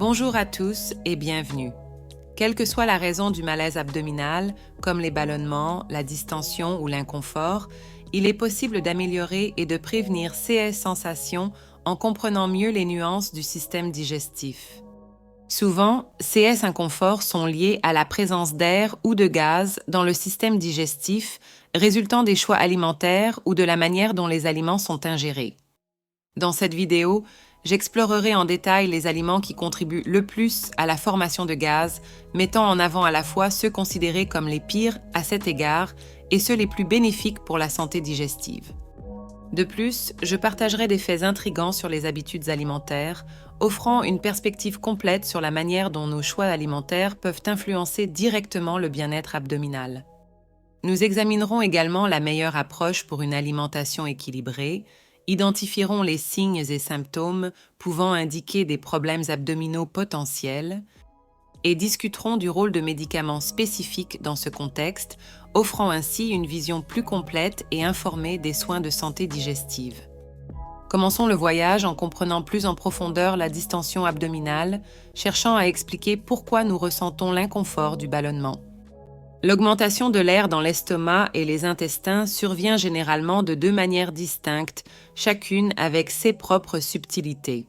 Bonjour à tous et bienvenue. Quelle que soit la raison du malaise abdominal, comme les ballonnements, la distension ou l'inconfort, il est possible d'améliorer et de prévenir ces sensations en comprenant mieux les nuances du système digestif. Souvent, ces inconforts sont liés à la présence d'air ou de gaz dans le système digestif, résultant des choix alimentaires ou de la manière dont les aliments sont ingérés. Dans cette vidéo, j'explorerai en détail les aliments qui contribuent le plus à la formation de gaz, mettant en avant à la fois ceux considérés comme les pires à cet égard et ceux les plus bénéfiques pour la santé digestive. De plus, je partagerai des faits intrigants sur les habitudes alimentaires, offrant une perspective complète sur la manière dont nos choix alimentaires peuvent influencer directement le bien-être abdominal. Nous examinerons également la meilleure approche pour une alimentation équilibrée, identifierons les signes et symptômes pouvant indiquer des problèmes abdominaux potentiels et discuterons du rôle de médicaments spécifiques dans ce contexte, offrant ainsi une vision plus complète et informée des soins de santé digestive. Commençons le voyage en comprenant plus en profondeur la distension abdominale, cherchant à expliquer pourquoi nous ressentons l'inconfort du ballonnement. L'augmentation de l'air dans l'estomac et les intestins survient généralement de deux manières distinctes, chacune avec ses propres subtilités.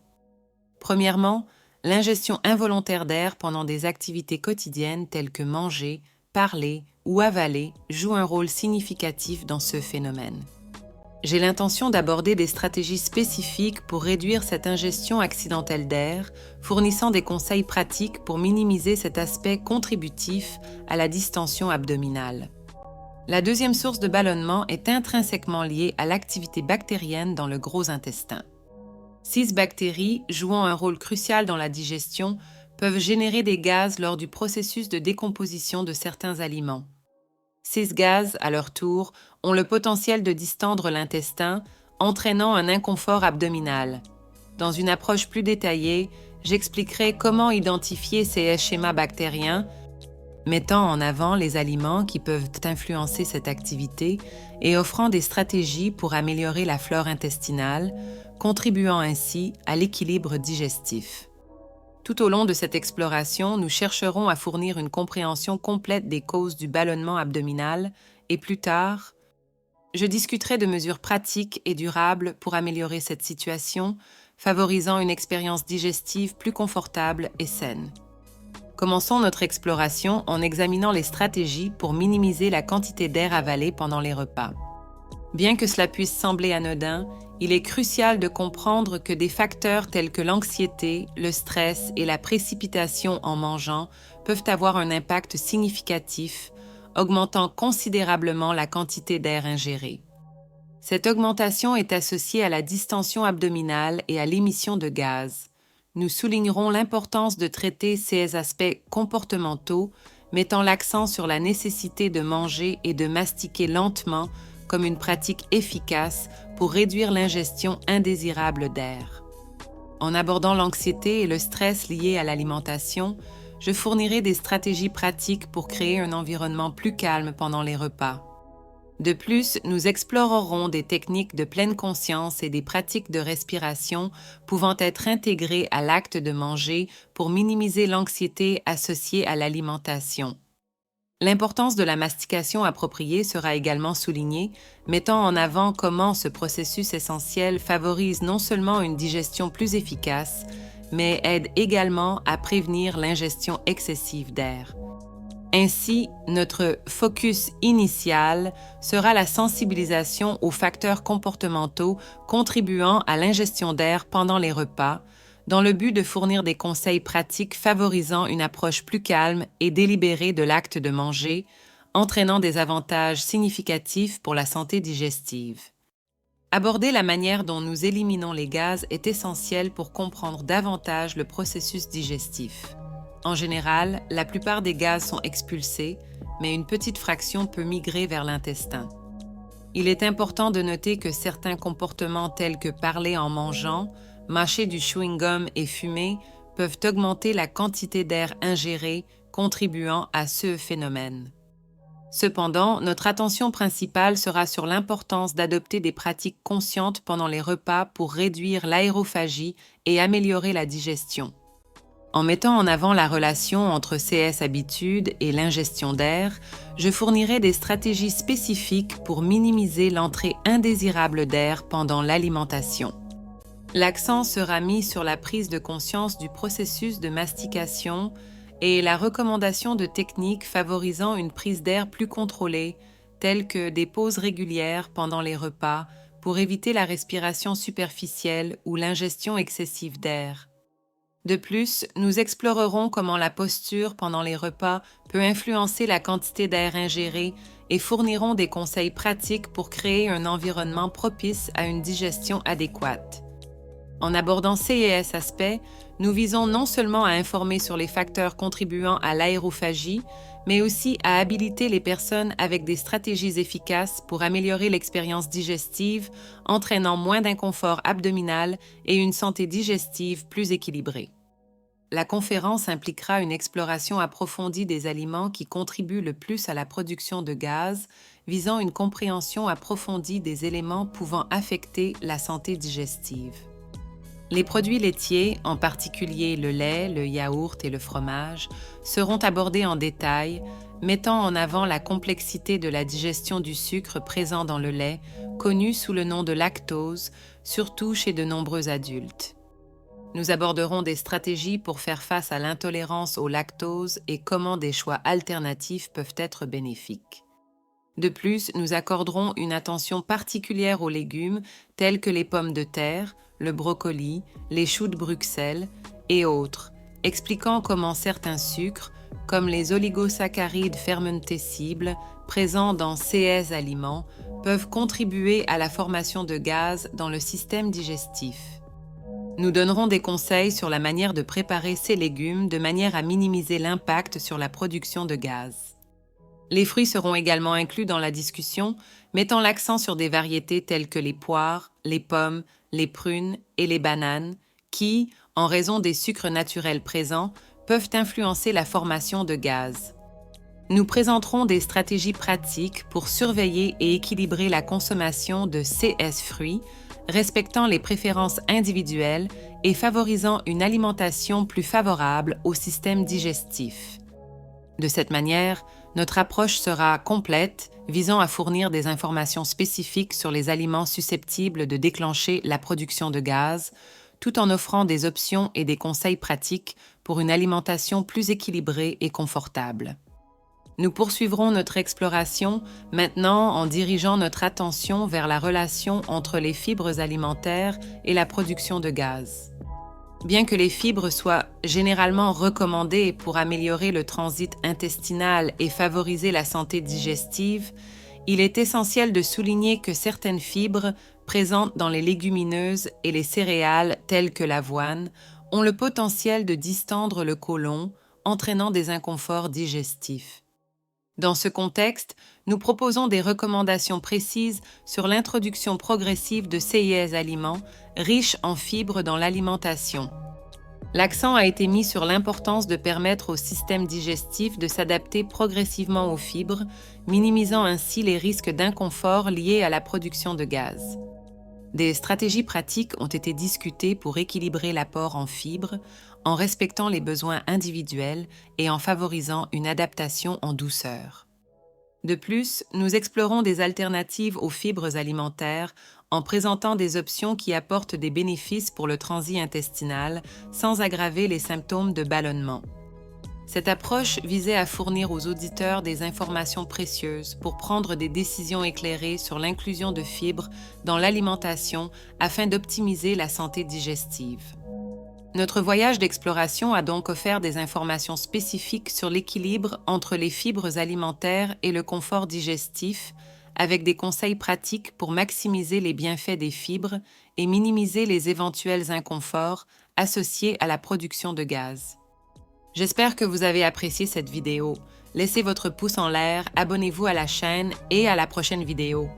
Premièrement, l'ingestion involontaire d'air pendant des activités quotidiennes telles que manger, parler ou avaler joue un rôle significatif dans ce phénomène. J'ai l'intention d'aborder des stratégies spécifiques pour réduire cette ingestion accidentelle d'air, fournissant des conseils pratiques pour minimiser cet aspect contributif à la distension abdominale. La deuxième source de ballonnement est intrinsèquement liée à l'activité bactérienne dans le gros intestin. 6 bactéries, jouant un rôle crucial dans la digestion, peuvent générer des gaz lors du processus de décomposition de certains aliments. Ces gaz, à leur tour, ont le potentiel de distendre l'intestin, entraînant un inconfort abdominal. Dans une approche plus détaillée, j'expliquerai comment identifier ces schémas bactériens, mettant en avant les aliments qui peuvent influencer cette activité et offrant des stratégies pour améliorer la flore intestinale, contribuant ainsi à l'équilibre digestif. Tout au long de cette exploration, nous chercherons à fournir une compréhension complète des causes du ballonnement abdominal et plus tard, je discuterai de mesures pratiques et durables pour améliorer cette situation, favorisant une expérience digestive plus confortable et saine. Commençons notre exploration en examinant les stratégies pour minimiser la quantité d'air avalé pendant les repas. Bien que cela puisse sembler anodin, il est crucial de comprendre que des facteurs tels que l'anxiété, le stress et la précipitation en mangeant peuvent avoir un impact significatif, augmentant considérablement la quantité d'air ingéré. Cette augmentation est associée à la distension abdominale et à l'émission de gaz. Nous soulignerons l'importance de traiter ces aspects comportementaux, mettant l'accent sur la nécessité de manger et de mastiquer lentement comme une pratique efficace pour réduire l'ingestion indésirable d'air. En abordant l'anxiété et le stress liés à l'alimentation, je fournirai des stratégies pratiques pour créer un environnement plus calme pendant les repas. De plus, nous explorerons des techniques de pleine conscience et des pratiques de respiration pouvant être intégrées à l'acte de manger pour minimiser l'anxiété associée à l'alimentation. L'importance de la mastication appropriée sera également soulignée, mettant en avant comment ce processus essentiel favorise non seulement une digestion plus efficace, mais aide également à prévenir l'ingestion excessive d'air. Ainsi, notre focus initial sera la sensibilisation aux facteurs comportementaux contribuant à l'ingestion d'air pendant les repas, dans le but de fournir des conseils pratiques favorisant une approche plus calme et délibérée de l'acte de manger, entraînant des avantages significatifs pour la santé digestive. Aborder la manière dont nous éliminons les gaz est essentiel pour comprendre davantage le processus digestif. En général, la plupart des gaz sont expulsés, mais une petite fraction peut migrer vers l'intestin. Il est important de noter que certains comportements tels que parler en mangeant, mâcher du chewing-gum et fumer peuvent augmenter la quantité d'air ingéré, contribuant à ce phénomène. Cependant, notre attention principale sera sur l'importance d'adopter des pratiques conscientes pendant les repas pour réduire l'aérophagie et améliorer la digestion. En mettant en avant la relation entre CS habitudes et l'ingestion d'air, je fournirai des stratégies spécifiques pour minimiser l'entrée indésirable d'air pendant l'alimentation. L'accent sera mis sur la prise de conscience du processus de mastication et la recommandation de techniques favorisant une prise d'air plus contrôlée, telles que des pauses régulières pendant les repas pour éviter la respiration superficielle ou l'ingestion excessive d'air. De plus, nous explorerons comment la posture pendant les repas peut influencer la quantité d'air ingéré et fournirons des conseils pratiques pour créer un environnement propice à une digestion adéquate. En abordant ces aspects, nous visons non seulement à informer sur les facteurs contribuant à l'aérophagie, mais aussi à habiliter les personnes avec des stratégies efficaces pour améliorer l'expérience digestive, entraînant moins d'inconfort abdominal et une santé digestive plus équilibrée. La conférence impliquera une exploration approfondie des aliments qui contribuent le plus à la production de gaz, visant une compréhension approfondie des éléments pouvant affecter la santé digestive. Les produits laitiers, en particulier le lait, le yaourt et le fromage, seront abordés en détail, mettant en avant la complexité de la digestion du sucre présent dans le lait, connu sous le nom de lactose, surtout chez de nombreux adultes. Nous aborderons des stratégies pour faire face à l'intolérance au lactose et comment des choix alternatifs peuvent être bénéfiques. De plus, nous accorderons une attention particulière aux légumes tels que les pommes de terre, le brocoli, les choux de Bruxelles et autres, expliquant comment certains sucres, comme les oligosaccharides fermentescibles présents dans ces aliments, peuvent contribuer à la formation de gaz dans le système digestif. Nous donnerons des conseils sur la manière de préparer ces légumes de manière à minimiser l'impact sur la production de gaz. Les fruits seront également inclus dans la discussion, mettant l'accent sur des variétés telles que les poires, les pommes, les prunes et les bananes qui, en raison des sucres naturels présents, peuvent influencer la formation de gaz. Nous présenterons des stratégies pratiques pour surveiller et équilibrer la consommation de CS fruits, respectant les préférences individuelles et favorisant une alimentation plus favorable au système digestif. De cette manière, notre approche sera complète, visant à fournir des informations spécifiques sur les aliments susceptibles de déclencher la production de gaz, tout en offrant des options et des conseils pratiques pour une alimentation plus équilibrée et confortable. Nous poursuivrons notre exploration maintenant en dirigeant notre attention vers la relation entre les fibres alimentaires et la production de gaz. Bien que les fibres soient généralement recommandées pour améliorer le transit intestinal et favoriser la santé digestive, il est essentiel de souligner que certaines fibres présentes dans les légumineuses et les céréales telles que l'avoine ont le potentiel de distendre le côlon, entraînant des inconforts digestifs. Dans ce contexte, nous proposons des recommandations précises sur l'introduction progressive de ces aliments riches en fibres dans l'alimentation. L'accent a été mis sur l'importance de permettre au système digestif de s'adapter progressivement aux fibres, minimisant ainsi les risques d'inconfort liés à la production de gaz. Des stratégies pratiques ont été discutées pour équilibrer l'apport en fibres, en respectant les besoins individuels et en favorisant une adaptation en douceur. De plus, nous explorons des alternatives aux fibres alimentaires en présentant des options qui apportent des bénéfices pour le transit intestinal sans aggraver les symptômes de ballonnement. Cette approche visait à fournir aux auditeurs des informations précieuses pour prendre des décisions éclairées sur l'inclusion de fibres dans l'alimentation afin d'optimiser la santé digestive. Notre voyage d'exploration a donc offert des informations spécifiques sur l'équilibre entre les fibres alimentaires et le confort digestif, avec des conseils pratiques pour maximiser les bienfaits des fibres et minimiser les éventuels inconforts associés à la production de gaz. J'espère que vous avez apprécié cette vidéo. Laissez votre pouce en l'air, abonnez-vous à la chaîne et à la prochaine vidéo.